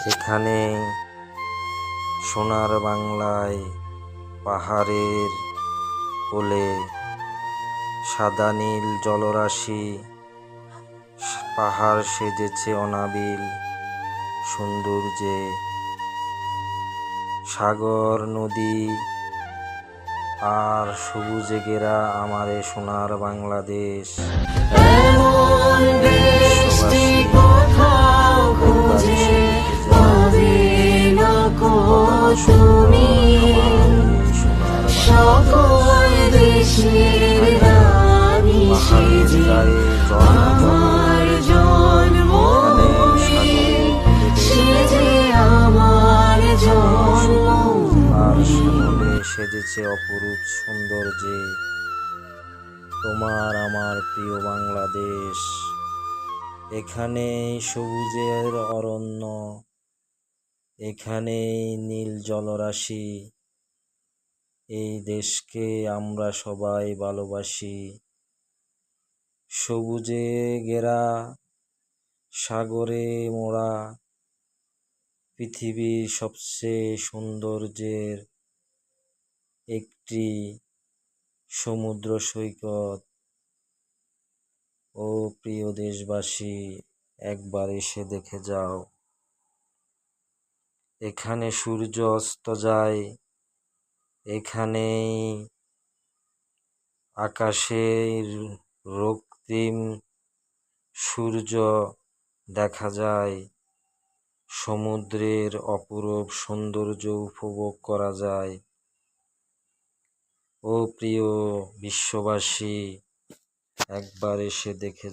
এখানে সোনার বাংলায় পাহাড়ের কোলে সাদা নীল জলরাশি, পাহাড় সেজেছে অনাবিল সৌন্দর্যে, সাগর নদী আর সবুজে ঘেরা আমার এ সোনার বাংলাদেশ। সেজেছে অপরূপ সৌন্দর্যে তোমার আমার প্রিয় বাংলাদেশ। এখানেই সবুজের অরণ্য, এখানেই নীল জলরাশি। এই দেশকে আমরা সবাই ভালোবাসি। সবুজে ঘেরা, সাগরে মোড়া, পৃথিবীর সবচেয়ে সৌন্দর্যের একটি সমুদ্র সৈকত। ও প্রিয় দেশবাসী, একবার এসে দেখে যাও। এখানে সূর্য অস্ত যায়, এখানেই আকাশের রক্তিম সূর্য দেখা যায়, সমুদ্রের অপরূপ সৌন্দর্য উপভোগ করা যায়। ও প্রিয় বিশ্ববাসী, একবার এসে দেখে